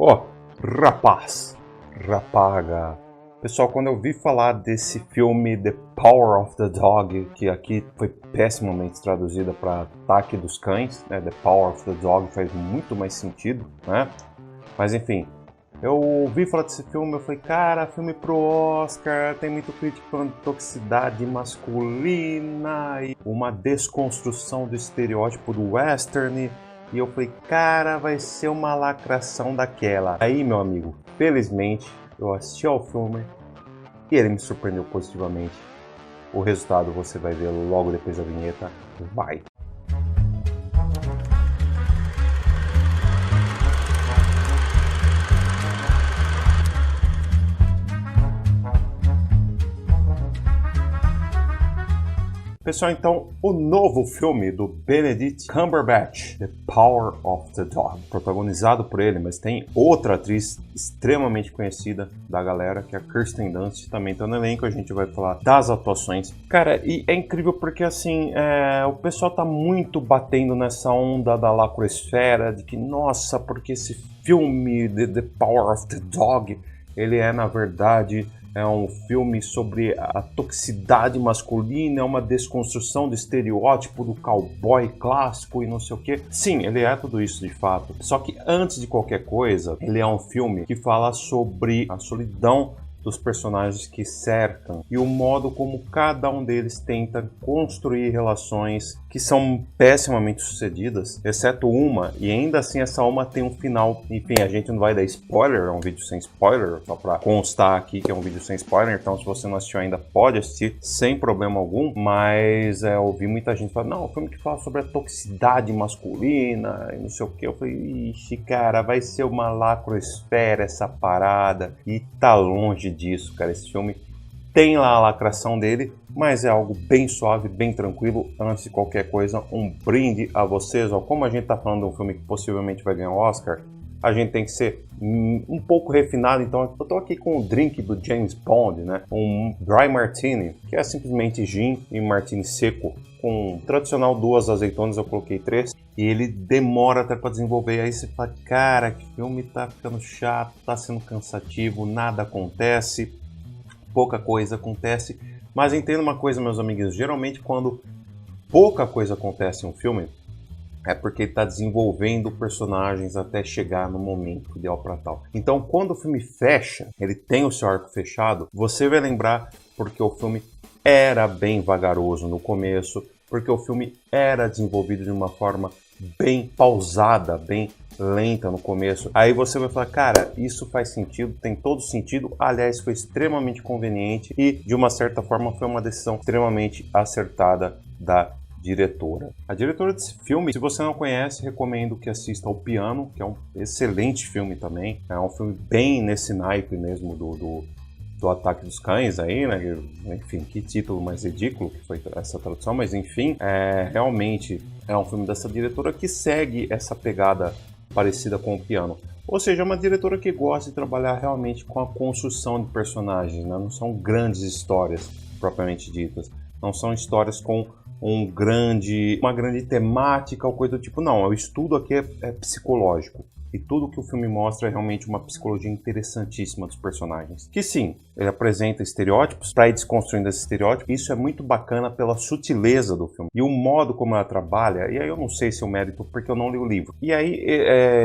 Ó, rapaz, rapaga. Pessoal, quando eu vi falar desse filme The Power of the Dog, que aqui foi pessimamente traduzida para Ataque dos Cães, né? The Power of the Dog faz muito mais sentido, né? Mas enfim, eu ouvi falar desse filme, eu falei, cara, filme pro Oscar, tem muito crítico falando de toxicidade masculina e uma desconstrução do estereótipo do western. E eu falei, cara, vai ser uma lacração daquela. Aí, meu amigo, felizmente, eu assisti ao filme e ele me surpreendeu positivamente. O resultado você vai ver logo depois da vinheta. Vai! Pessoal, então, o novo filme do Benedict Cumberbatch, The Power of the Dog, protagonizado por ele, mas tem outra atriz extremamente conhecida da galera, que é a Kirsten Dunst, também tá no elenco, a gente vai falar das atuações. Cara, e é incrível porque, assim, o pessoal tá muito batendo nessa onda da lacrosfera, de que, nossa, porque esse filme, The Power of the Dog, ele é, na verdade... É um filme sobre a toxicidade masculina, é uma desconstrução do estereótipo do cowboy clássico e não sei o quê. Sim, ele é tudo isso de fato. Só que antes de qualquer coisa, ele é um filme que fala sobre a solidão dos personagens que cercam e o modo como cada um deles tenta construir relações que são pessimamente sucedidas, exceto uma, e ainda assim essa uma tem um final. Enfim, a gente não vai dar spoiler, é um vídeo sem spoiler, só pra constar aqui que é um vídeo sem spoiler, então se você não assistiu ainda pode assistir sem problema algum, mas eu ouvi muita gente falar, não, é um filme que fala sobre a toxicidade masculina e não sei o que. Eu falei, ixi, cara, vai ser uma lacrosfera essa parada, e tá longe disso, cara. Esse filme tem lá a lacração dele, mas é algo bem suave, bem tranquilo. Antes de qualquer coisa, um brinde a vocês. Ó, como a gente tá falando de um filme que possivelmente vai ganhar o Oscar, a gente tem que ser um pouco refinado. Então eu tô aqui com o drink do James Bond, né? Um Dry Martini, que é simplesmente gin e martini seco, com tradicional 2 azeitonas, eu coloquei 3. E ele demora até para desenvolver. Aí você fala, cara, que filme tá ficando chato, tá sendo cansativo, nada acontece, pouca coisa acontece. Mas entenda uma coisa, meus amigos, geralmente quando pouca coisa acontece em um filme, é porque ele está desenvolvendo personagens até chegar no momento ideal para tal. Então, quando o filme fecha, ele tem o seu arco fechado, você vai lembrar porque o filme era bem vagaroso no começo, porque o filme era desenvolvido de uma forma bem pausada, bem lenta no começo. Aí você vai falar, cara, isso faz sentido, tem todo sentido. Aliás, foi extremamente conveniente e, de uma certa forma, foi uma decisão extremamente acertada da diretora. A diretora desse filme, se você não conhece, recomendo que assista ao Piano, que é um excelente filme também. É um filme bem nesse naipe mesmo do Ataque dos Cães aí, né? Enfim, que título mais ridículo que foi essa tradução, mas enfim, realmente é um filme dessa diretora que segue essa pegada parecida com o Piano. Ou seja, é uma diretora que gosta de trabalhar realmente com a construção de personagens, né? Não são grandes histórias propriamente ditas, não são histórias com uma grande temática ou coisa do tipo, não, o estudo aqui é psicológico. E tudo que o filme mostra é realmente uma psicologia interessantíssima dos personagens. Que sim, ele apresenta estereótipos para ir desconstruindo esses estereótipos. Isso é muito bacana pela sutileza do filme. E o modo como ela trabalha, e aí eu não sei se é o mérito, porque eu não li o livro. E aí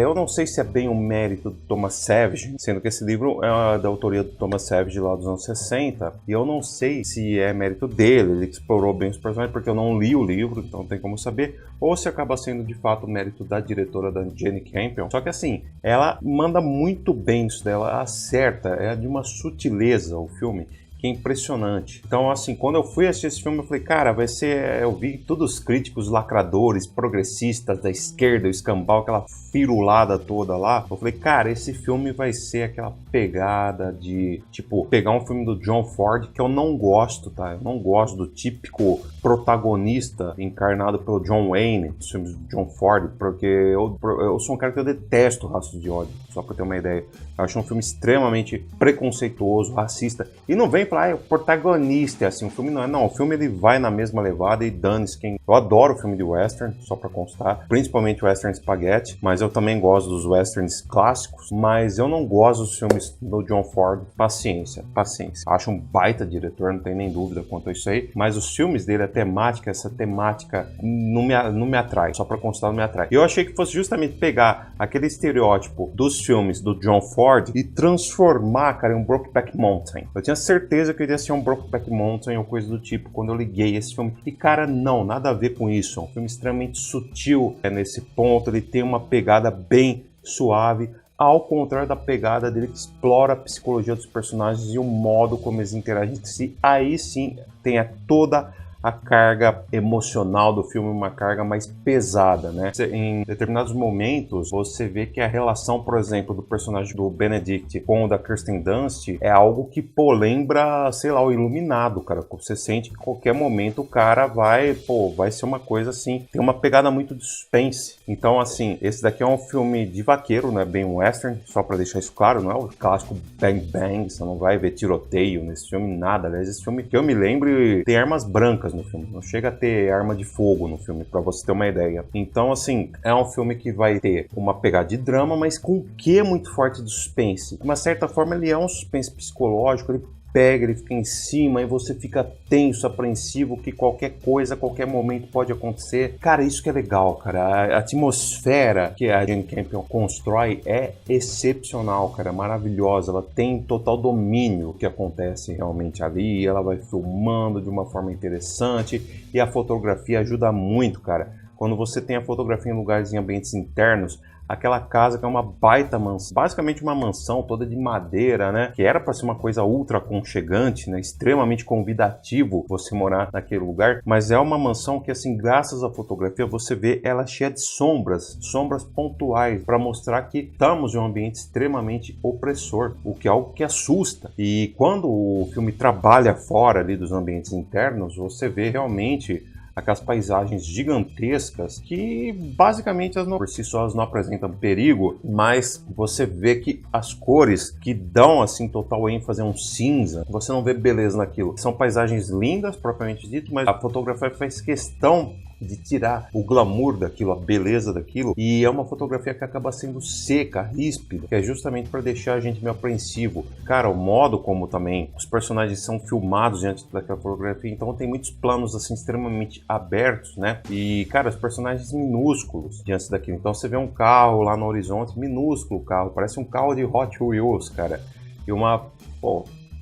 eu não sei se é bem o mérito do Thomas Savage, sendo que esse livro é da autoria do Thomas Savage lá dos anos 60. E eu não sei se é mérito dele, ele explorou bem os personagens, porque eu não li o livro, então não tem como saber. Ou se acaba sendo de fato o mérito da diretora, da Jenny Campion. Só que assim, ela manda muito bem isso dela, ela acerta, é de uma sutileza o filme, que é impressionante. Então, assim, quando eu fui assistir esse filme, eu falei, cara, vai ser... Eu vi todos os críticos lacradores, progressistas, da esquerda, o escambau, aquela firulada toda lá. Eu falei, cara, esse filme vai ser aquela pegada de, tipo, pegar um filme do John Ford, que eu não gosto, tá? Eu não gosto do típico protagonista encarnado pelo John Wayne, dos filmes do John Ford, porque eu sou um cara que eu detesto Rastros de Ódio, só pra ter uma ideia. Eu acho um filme extremamente preconceituoso, racista, e não vem falar, o protagonista é assim, o filme não é. Não, o filme ele vai na mesma levada e dane-se quem... Eu adoro filme de western, só pra constar, principalmente western spaghetti, mas eu também gosto dos westerns clássicos, mas eu não gosto dos filmes do John Ford. Paciência. Acho um baita diretor, não tem nem dúvida quanto a isso aí, mas os filmes dele, essa temática não me atrai, só pra constar não me atrai. Eu achei que fosse justamente pegar aquele estereótipo dos filmes do John Ford e transformar, cara, em um Brokeback Mountain. Eu tinha certeza que iria ser um Brokeback Mountain ou coisa do tipo quando eu liguei esse filme. E, cara, não, nada a ver com isso. É um filme extremamente sutil nesse ponto. Ele tem uma pegada bem suave, ao contrário da pegada dele que explora a psicologia dos personagens e o modo como eles interagem entre si. Aí sim tem toda a carga emocional do filme, uma carga mais pesada, né? Em determinados momentos, você vê que a relação, por exemplo, do personagem do Benedict com o da Kirsten Dunst é algo que, pô, lembra, sei lá, o Iluminado, cara. Você sente que em qualquer momento o cara vai ser uma coisa assim, tem uma pegada muito de suspense. Então, assim, esse daqui é um filme de vaqueiro, né? Bem western, só pra deixar isso claro, não é o clássico bang bang, você não vai ver tiroteio nesse filme, nada. Aliás, esse filme que eu me lembro tem armas brancas no filme, não chega a ter arma de fogo no filme, pra você ter uma ideia. Então, assim, é um filme que vai ter uma pegada de drama, mas com um quê muito forte de suspense. De uma certa forma, ele é um suspense psicológico, ele pega, ele fica em cima e você fica tenso, apreensivo, que qualquer coisa, a qualquer momento pode acontecer. Cara, isso que é legal, cara. A atmosfera que a Jane Campion constrói é excepcional, cara, maravilhosa. Ela tem total domínio do que acontece realmente ali, ela vai filmando de uma forma interessante e a fotografia ajuda muito, cara. Quando você tem a fotografia em lugares em ambientes internos, aquela casa que é uma baita mansão, basicamente uma mansão toda de madeira, né? Que era para ser uma coisa ultra aconchegante, né? Extremamente convidativo você morar naquele lugar, mas é uma mansão que, assim, graças à fotografia, você vê ela cheia de sombras pontuais, para mostrar que estamos em um ambiente extremamente opressor, o que é algo que assusta. E quando o filme trabalha fora ali dos ambientes internos, você vê realmente aquelas paisagens gigantescas que basicamente por si só não apresentam perigo, mas você vê que as cores que dão assim total ênfase a um cinza, você não vê beleza naquilo. São paisagens lindas, propriamente dito, mas a fotografia faz questão de tirar o glamour daquilo, a beleza daquilo, e é uma fotografia que acaba sendo seca, ríspida, que é justamente para deixar a gente meio apreensivo. Cara, o modo como também os personagens são filmados diante daquela fotografia, então tem muitos planos assim extremamente abertos, né? E, cara, os personagens minúsculos diante daquilo. Então você vê um carro lá no horizonte, minúsculo o carro, parece um carro de Hot Wheels, cara. E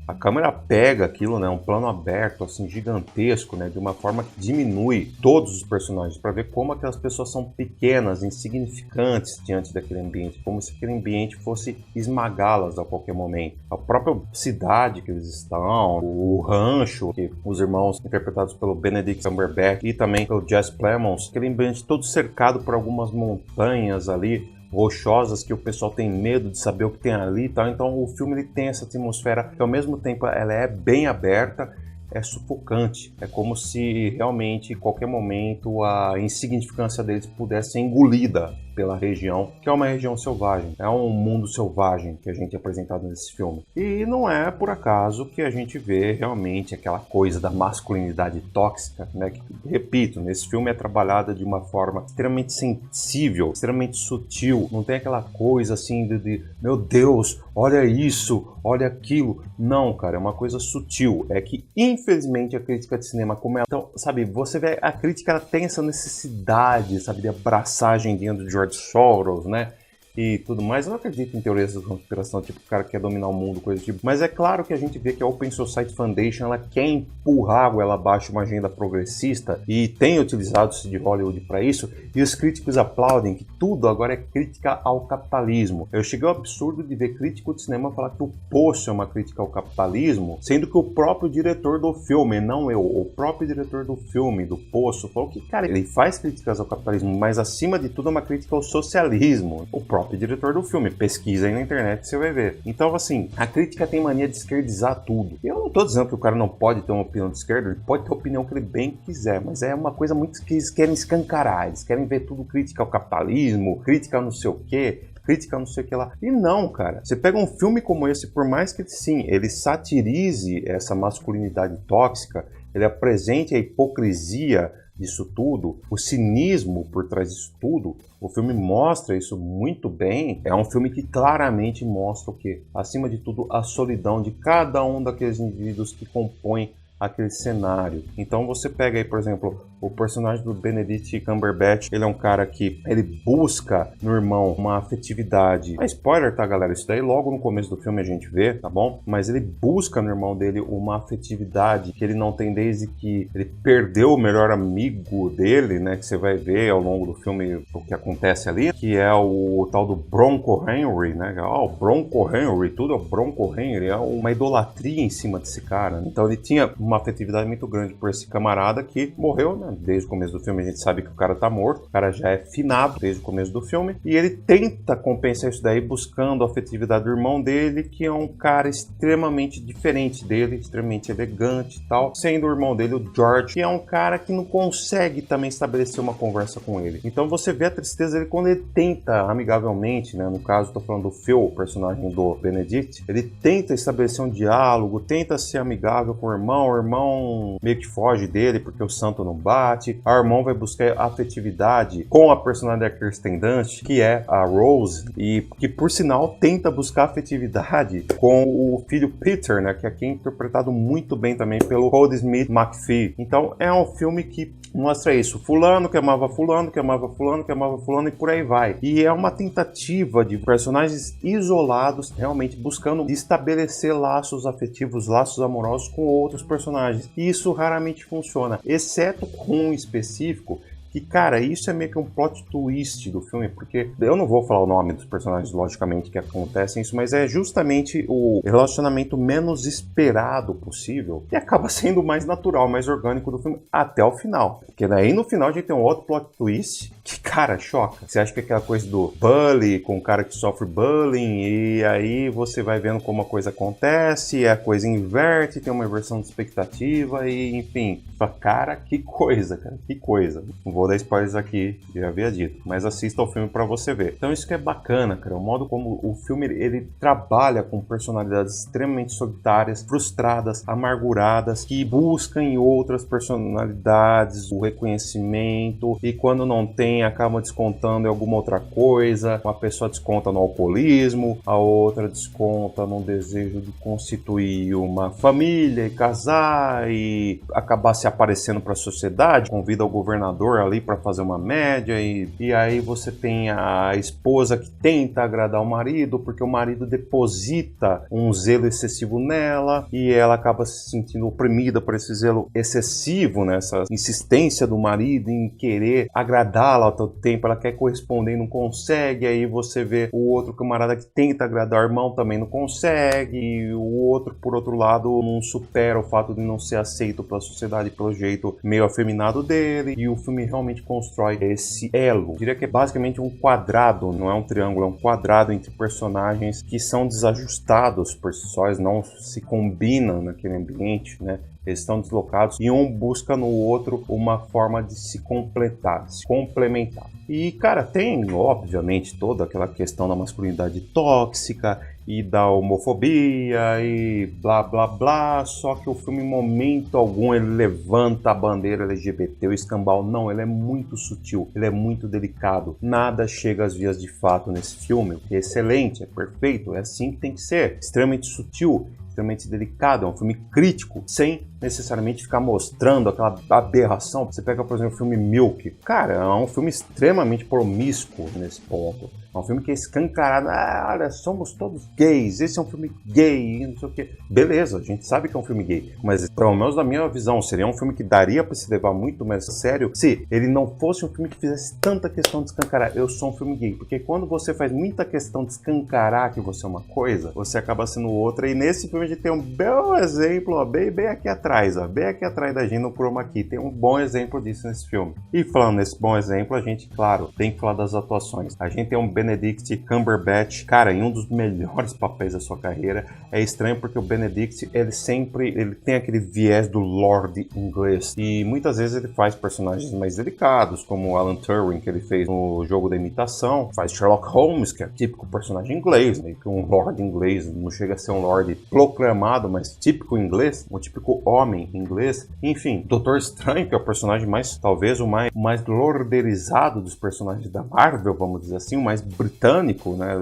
a câmera pega aquilo, né, um plano aberto, assim, gigantesco, né, de uma forma que diminui todos os personagens, para ver como aquelas pessoas são pequenas, insignificantes diante daquele ambiente, como se aquele ambiente fosse esmagá-las a qualquer momento. A própria cidade que eles estão, o rancho, que os irmãos interpretados pelo Benedict Cumberbatch e também pelo Jesse Plemons, aquele ambiente todo cercado por algumas montanhas ali, rochosas, que o pessoal tem medo de saber o que tem ali e tal. Então o filme ele tem essa atmosfera que ao mesmo tempo ela é bem aberta, é sufocante. É como se realmente em qualquer momento a insignificância deles pudesse ser engolida pela região, que é uma região selvagem. É um mundo selvagem que a gente é apresentado nesse filme. E não é por acaso que a gente vê realmente aquela coisa da masculinidade tóxica, né? Que, repito, nesse filme é trabalhada de uma forma extremamente sensível, extremamente sutil. Não tem aquela coisa assim de meu Deus, olha isso, olha aquilo. Não, cara, é uma coisa sutil. É que, infelizmente, a crítica de cinema, como ela... Então, sabe, você vê, a crítica ela tem essa necessidade, sabe, de abraçar a agendinha do George Soros, né? E tudo mais. Eu não acredito em teorias da conspiração, tipo, o cara quer dominar o mundo, coisa do tipo. Mas é claro que a gente vê que a Open Society Foundation, ela quer empurrar a goela abaixo uma agenda progressista e tem utilizado-se de Hollywood para isso, e os críticos aplaudem que tudo agora é crítica ao capitalismo. Eu cheguei ao absurdo de ver crítico de cinema falar que o Poço é uma crítica ao capitalismo, sendo que o próprio diretor do filme, não eu, o próprio diretor do filme, do Poço, falou que, cara, ele faz críticas ao capitalismo, mas acima de tudo é uma crítica ao socialismo. O próprio diretor do filme, pesquisa aí na internet você vai ver. Então, assim, a crítica tem mania de esquerdizar tudo. Eu não tô dizendo que o cara não pode ter uma opinião de esquerda, ele pode ter a opinião que ele bem quiser, mas é uma coisa muito que eles querem escancarar, eles querem ver tudo crítica ao capitalismo, crítica ao não sei o quê. crítica, não sei o que lá. E não, cara. Você pega um filme como esse, por mais que, sim, ele satirize essa masculinidade tóxica, ele apresente a hipocrisia disso tudo, o cinismo por trás disso tudo, o filme mostra isso muito bem. É um filme que claramente mostra o quê? Acima de tudo, a solidão de cada um daqueles indivíduos que compõem aquele cenário. Então você pega aí, por exemplo, o personagem do Benedict Cumberbatch, ele é um cara que ele busca no irmão uma afetividade. É spoiler, tá, galera? Isso daí logo no começo do filme a gente vê, tá bom? Mas ele busca no irmão dele uma afetividade que ele não tem desde que ele perdeu o melhor amigo dele, né? Que você vai ver ao longo do filme o que acontece ali, que é o tal do Bronco Henry, né? O Bronco Henry, tudo é o Bronco Henry, é uma idolatria em cima desse cara. Então ele tinha uma afetividade muito grande por esse camarada que morreu, né? Desde o começo do filme a gente sabe que o cara tá morto, o cara já é finado desde o começo do filme, e ele tenta compensar isso daí buscando a afetividade do irmão dele, que é um cara extremamente diferente dele, extremamente elegante e tal, sendo o irmão dele o George, que é um cara que não consegue também estabelecer uma conversa com ele. Então você vê a tristeza dele quando ele tenta amigavelmente, né? No caso, tô falando do Phil, o personagem do Benedict, ele tenta estabelecer um diálogo, tenta ser amigável com o irmão meio que foge dele porque o santo não bate. A irmão vai buscar afetividade com a personagem da Kirsten Dunst, que é a Rose, e que por sinal tenta buscar afetividade com o filho Peter, né, que aqui é interpretado muito bem também pelo Cody Smith McPhee. Então é um filme que mostra isso, fulano que amava fulano, que amava fulano, que amava fulano, e por aí vai. E é uma tentativa de personagens isolados realmente buscando estabelecer laços afetivos, laços amorosos com outros personagens. E isso raramente funciona, exceto com um específico, que, cara, isso é meio que um plot twist do filme, porque eu não vou falar o nome dos personagens, logicamente, que acontecem isso, mas é justamente o relacionamento menos esperado possível, e acaba sendo o mais natural, mais orgânico do filme, até o final. Porque daí no final a gente tem um outro plot twist, que, cara, choca. Você acha que é aquela coisa do bully, com o cara que sofre bullying, e aí você vai vendo como a coisa acontece, a coisa inverte, tem uma inversão de expectativa, e enfim, cara, que coisa, cara, que coisa. Não vou dar spoilers aqui, já havia dito, mas assista ao filme pra você ver. Então isso que é bacana, cara, o modo como o filme ele trabalha com personalidades extremamente solitárias, frustradas, amarguradas, que buscam em outras personalidades o reconhecimento, e quando não tem, acaba descontando em alguma outra coisa. Uma pessoa desconta no alcoolismo, a outra desconta no desejo de constituir uma família e casar e acabar se aparecendo para a sociedade, convida o governador ali para fazer uma média, e aí você tem a esposa que tenta agradar o marido porque o marido deposita um zelo excessivo nela e ela acaba se sentindo oprimida por esse zelo excessivo, né? Essa insistência do marido em querer agradá-la ao todo tempo, ela quer corresponder e não consegue, aí você vê o outro camarada que tenta agradar o irmão, também não consegue, e o outro, por outro lado, não supera o fato de não ser aceito pela sociedade pelo jeito meio afeminado dele, e o filme realmente constrói esse elo. Eu diria que é basicamente um quadrado, não é um triângulo, é um quadrado entre personagens que são desajustados por si sós, não se combinam naquele ambiente, né? Eles estão deslocados e um busca no outro uma forma de se completar, de se complementar. E, cara, tem, obviamente, toda aquela questão da masculinidade tóxica e da homofobia e blá, blá, blá, só que o filme, em momento algum, ele levanta a bandeira LGBT, o escambau, não, ele é muito sutil, ele é muito delicado, nada chega às vias de fato nesse filme, que é excelente, é perfeito, é assim que tem que ser, extremamente sutil, extremamente delicado, é um filme crítico, sem necessariamente ficar mostrando aquela aberração. Você pega, por exemplo, o filme Milk. Cara, é um filme extremamente promíscuo nesse ponto. É um filme que é escancarado. Ah, olha, somos todos gays. Esse é um filme gay, não sei o quê. Beleza, a gente sabe que é um filme gay. Mas, pelo menos na minha visão, seria um filme que daria pra se levar muito mais a sério se ele não fosse um filme que fizesse tanta questão de escancarar. Eu sou um filme gay. Porque quando você faz muita questão de escancarar que você é uma coisa, você acaba sendo outra. E nesse filme a gente tem um belo exemplo, ó, bem aqui atrás, ó, bem aqui atrás da gente no chroma key. Tem um bom exemplo disso nesse filme. E falando nesse bom exemplo, a gente, claro, tem que falar das atuações. A gente tem um Benedict Cumberbatch, cara, em um dos melhores papéis da sua carreira. É estranho porque o Benedict, ele tem aquele viés do Lord inglês, e muitas vezes ele faz personagens mais delicados, como o Alan Turing, que ele fez no Jogo da Imitação, faz Sherlock Holmes, que é típico personagem inglês, meio que um Lord inglês, não chega a ser um Lord proclamado, mas típico inglês, um típico homem inglês. Enfim, Doutor Estranho, que é o personagem mais, talvez o mais lorderizado dos personagens da Marvel, vamos dizer assim, o mais britânico, né?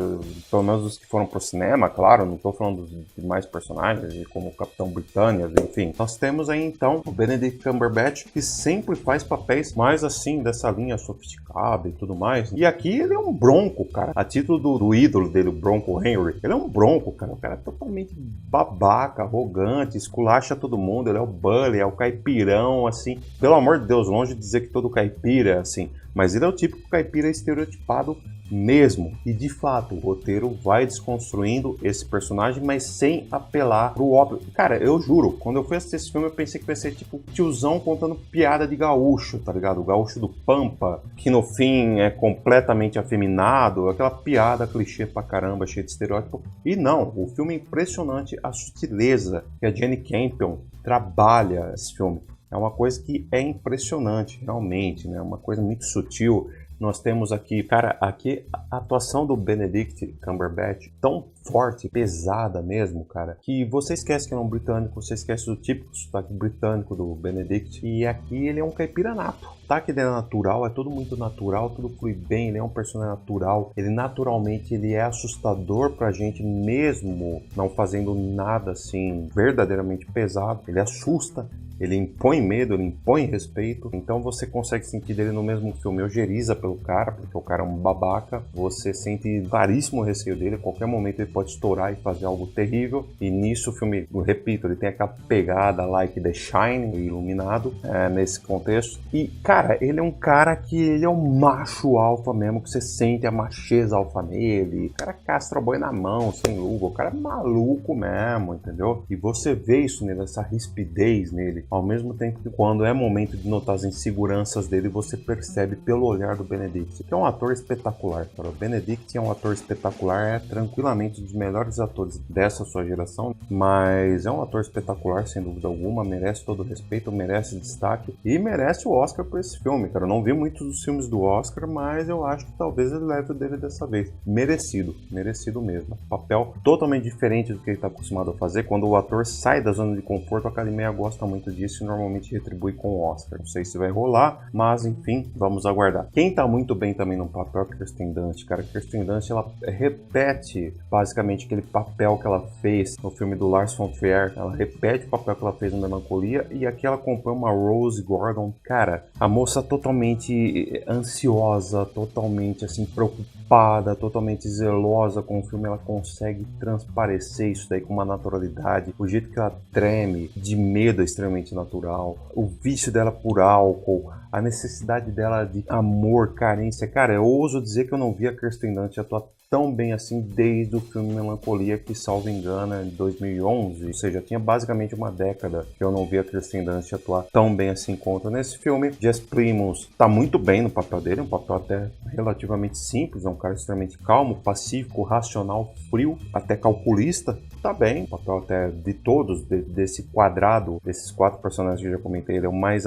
Pelo menos os que foram pro cinema, claro, não tô falando de mais personagens, como o Capitão Britânia, enfim. Nós temos aí então o Benedict Cumberbatch, que sempre faz papéis mais assim, dessa linha sofisticada e tudo mais. E aqui ele é um bronco, cara. A título do ídolo dele, o Bronco Henry, ele é um bronco, cara. O cara é totalmente babaca, arrogante, esculacha todo mundo, ele é o bully, é o caipirão, assim. Pelo amor de Deus, longe de dizer que todo caipira é assim, mas ele é o típico caipira estereotipado mesmo. E de fato, o roteiro vai desconstruindo esse personagem, mas sem apelar pro óbvio. Cara, eu juro, quando eu fui assistir esse filme, eu pensei que ia ser tipo tiozão contando piada de gaúcho, tá ligado? O gaúcho do Pampa, que no fim é completamente afeminado, aquela piada clichê pra caramba, cheia de estereótipo. E não, o filme é impressionante, a sutileza que a Jenny Campion trabalha esse filme. É uma coisa que é impressionante, realmente, né? Uma coisa muito sutil. Nós temos aqui, cara, aqui a atuação do Benedict Cumberbatch tão forte, pesada mesmo, cara, que você esquece que ele é um britânico, você esquece do típico sotaque britânico do Benedict, e aqui ele é um caipira nato. O sotaque dele é natural, é tudo muito natural, tudo flui bem, ele é um personagem natural, ele naturalmente ele é assustador pra gente mesmo não fazendo nada assim verdadeiramente pesado, ele assusta. Ele impõe medo, ele impõe respeito, então você consegue sentir dele no mesmo filme ojeriza pelo cara, porque o cara é um babaca, você sente claríssimo o receio dele, a qualquer momento ele pode estourar e fazer algo terrível, e nisso o filme, eu repito, ele tem aquela pegada like The Shining, Iluminado, nesse contexto, e cara, ele é um cara que ele é um macho alfa mesmo, que você sente a macheza alfa nele, o cara castra boi na mão, sem luva, o cara é maluco mesmo, entendeu? E você vê isso nele, essa rispidez nele, ao mesmo tempo que quando é momento de notar as inseguranças dele, você percebe pelo olhar do Benedict, que é um ator espetacular, cara. O Benedict é um ator espetacular, é tranquilamente um dos melhores atores dessa sua geração, mas é um ator espetacular, sem dúvida alguma, merece todo o respeito, merece destaque e merece o Oscar por esse filme, cara. Eu não vi muitos dos filmes do Oscar, mas eu acho que talvez ele leve o dele dessa vez. Merecido, merecido mesmo. Papel totalmente diferente do que ele está acostumado a fazer. Quando o ator sai da zona de conforto, a academia gosta muito disso e normalmente retribui com o Oscar. Não sei se vai rolar, mas enfim, vamos aguardar. Quem tá muito bem também no papel é a Kirsten Dunst, cara. A Kirsten Dunst, ela repete basicamente aquele papel que ela fez no filme do Lars von Trier. Ela repete o papel que ela fez no Melancolia e aqui ela acompanha uma Rose Gordon. Cara, a moça totalmente ansiosa, totalmente assim preocupada, totalmente zelosa com o filme, ela consegue transparecer isso daí com uma naturalidade. O jeito que ela treme, de medo é extremamente natural. O vício dela por álcool, a necessidade dela de amor, carência. Cara, eu ouso dizer que eu não vi a Kirsten Dunst atuar tão bem assim desde o filme Melancolia, que, salvo engano, é em 2011. Ou seja, tinha basicamente uma década que eu não vi a Kirsten Dunst atuar tão bem assim quanto nesse filme. Jess Plimons tá muito bem no papel dele, um papel até relativamente simples, é um cara extremamente calmo, pacífico, racional, frio, até calculista. Tá bem, o papel até de todos, desse quadrado, desses 4 personagens que eu já comentei, ele é o mais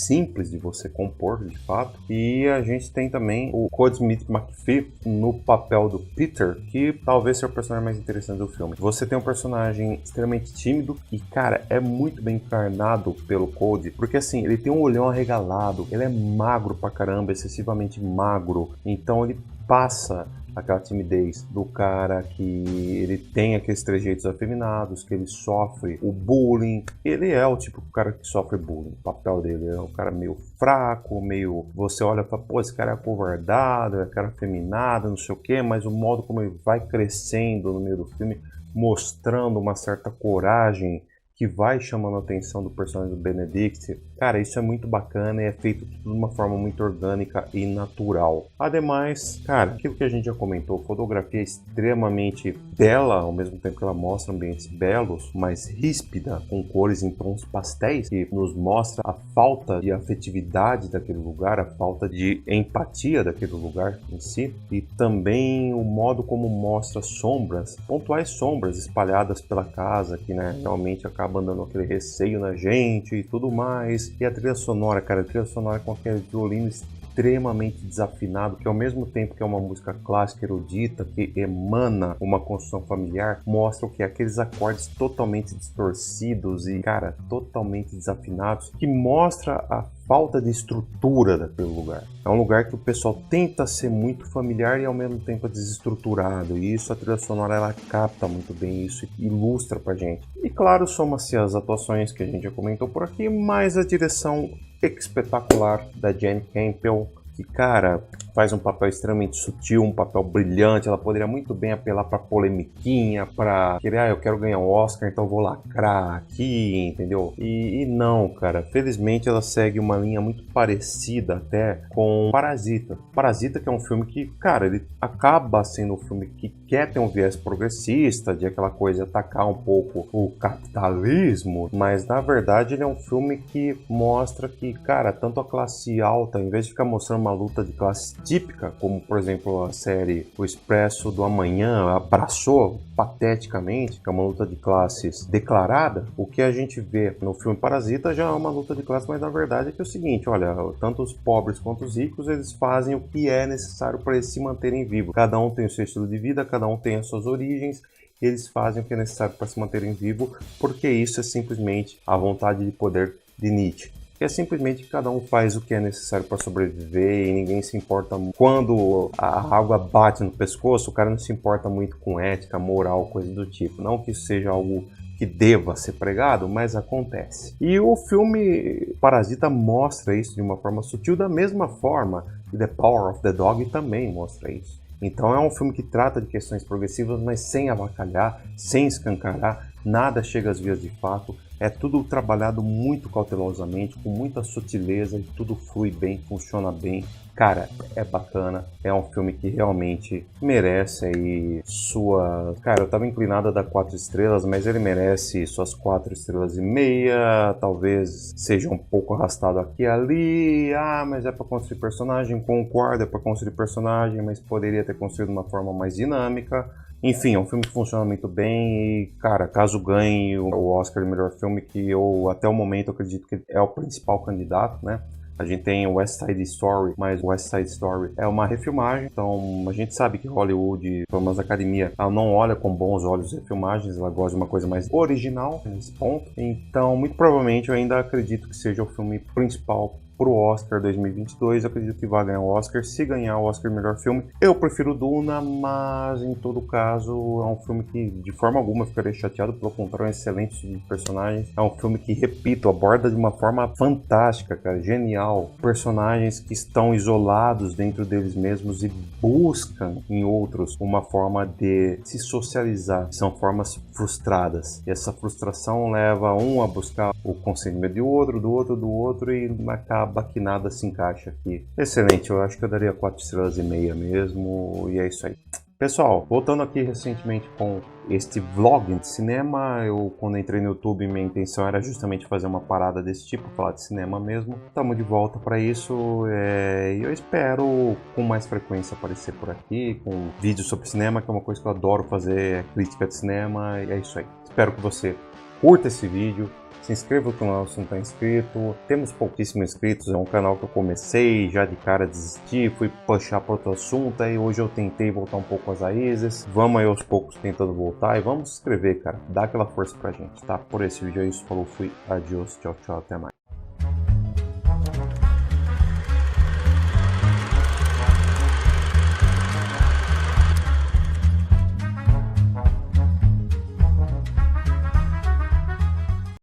simples de você compor, de fato. E a gente tem também o Codesmith McPhee no papel do Peter, que talvez seja o personagem mais interessante do filme. Você tem um personagem extremamente tímido e, cara, é muito bem encarnado pelo Code, porque assim, ele tem um olhão arregalado, ele é magro pra caramba, excessivamente magro, então ele passa aquela timidez do cara que ele tem aqueles trejeitos afeminados, que ele sofre o bullying. Ele é o tipo de cara que sofre bullying. O papel dele é um cara meio fraco, meio... Você olha e fala, pô, esse cara é acovardado, é cara afeminado, não sei o quê, mas o modo como ele vai crescendo no meio do filme, mostrando uma certa coragem que vai chamando a atenção do personagem do Benedict, Cara, isso é muito bacana e é feito de uma forma muito orgânica e natural. Ademais, cara, aquilo que a gente já comentou, fotografia é extremamente bela, ao mesmo tempo que ela mostra ambientes belos, mas ríspida, com cores em tons pastéis, que nos mostra a falta de afetividade daquele lugar, a falta de empatia daquele lugar em si, e também o modo como mostra sombras, pontuais sombras espalhadas pela casa, que né, realmente acaba dando aquele receio na gente e tudo mais. E a trilha sonora, cara, a trilha sonora com aquele violino extremamente desafinado, que ao mesmo tempo que é uma música clássica erudita, que emana uma construção familiar, mostra que aqueles acordes totalmente distorcidos e, cara, totalmente desafinados, que mostra a falta de estrutura daquele lugar. É um lugar que o pessoal tenta ser muito familiar e ao mesmo tempo é desestruturado, e isso a trilha sonora ela capta muito bem isso e ilustra pra gente. E claro, soma-se as atuações que a gente já comentou por aqui, mais a direção espetacular da Jane Campion, que, cara, faz um papel extremamente sutil, um papel brilhante. Ela poderia muito bem apelar pra polemiquinha, pra querer, eu quero ganhar um Oscar, então vou lacrar aqui, entendeu? E não, cara, felizmente ela segue uma linha muito parecida até com Parasita. Parasita, que é um filme que, cara, ele acaba sendo um filme que quer ter um viés progressista, de aquela coisa atacar um pouco o capitalismo, mas na verdade ele é um filme que mostra que, cara, tanto a classe alta, em vez de ficar mostrando uma luta de classe típica, como por exemplo a série O Expresso do Amanhã abraçou pateticamente, que é uma luta de classes declarada, o que a gente vê no filme Parasita já é uma luta de classes, mas na verdade é o seguinte, olha, tanto os pobres quanto os ricos, eles fazem o que é necessário para eles se manterem vivos. Cada um tem o seu estilo de vida, cada um tem as suas origens, eles fazem o que é necessário para se manterem vivos, porque isso é simplesmente a vontade de poder de Nietzsche. Que é simplesmente que cada um faz o que é necessário para sobreviver e ninguém se importa. Quando a água bate no pescoço, o cara não se importa muito com ética, moral, coisa do tipo. Não que isso seja algo que deva ser pregado, mas acontece. E o filme Parasita mostra isso de uma forma sutil, da mesma forma que The Power of the Dog também mostra isso. Então é um filme que trata de questões progressivas, mas sem avacalhar, sem escancarar, nada chega às vias de fato. É tudo trabalhado muito cautelosamente, com muita sutileza, e tudo flui bem, funciona bem. Cara, é bacana, é um filme que realmente merece aí sua... Cara, eu tava inclinado a dar 4 estrelas, mas ele merece suas 4 estrelas e meia, talvez seja um pouco arrastado aqui e ali. Ah, mas é pra construir personagem, concordo, é pra construir personagem, mas poderia ter construído de uma forma mais dinâmica. Enfim, é um filme que funciona muito bem e, cara, caso ganhe o Oscar de melhor filme, que eu, até o momento, acredito que é o principal candidato, né? A gente tem o West Side Story, mas o West Side Story é uma refilmagem, então a gente sabe que Hollywood, pelo menos a academia, ela não olha com bons olhos refilmagens, ela gosta de uma coisa mais original nesse ponto. Então, muito provavelmente, eu ainda acredito que seja o filme principal pro Oscar 2022, eu acredito que vai ganhar o Oscar. Se ganhar o Oscar de melhor filme, eu prefiro Duna, mas em todo caso é um filme que de forma alguma eu ficaria chateado, pelo contrário, é um excelente estudo de personagens. É um filme que, repito, aborda de uma forma fantástica, cara, genial, personagens que estão isolados dentro deles mesmos e buscam em outros uma forma de se socializar. São formas frustradas, e essa frustração leva um a buscar o consentimento do outro, e acaba que nada se encaixa aqui. Excelente, eu acho que eu daria 4 estrelas e meia mesmo, e é isso aí. Pessoal, voltando aqui recentemente com este vlog de cinema, eu quando entrei no YouTube, minha intenção era justamente fazer uma parada desse tipo, falar de cinema mesmo. Estamos de volta para isso e eu espero com mais frequência aparecer por aqui, com vídeos sobre cinema, que é uma coisa que eu adoro fazer, crítica de cinema, e é isso aí. Espero que você curta esse vídeo. Se inscreva no canal se não está inscrito. Temos pouquíssimos inscritos, é um canal que eu comecei, já de cara desisti, fui puxar para outro assunto, aí hoje eu tentei voltar um pouco às raízes. Vamos aí aos poucos tentando voltar e vamos se inscrever, cara. Dá aquela força pra gente, tá? Por esse vídeo é isso, falou, fui, adiós, tchau, tchau, até mais.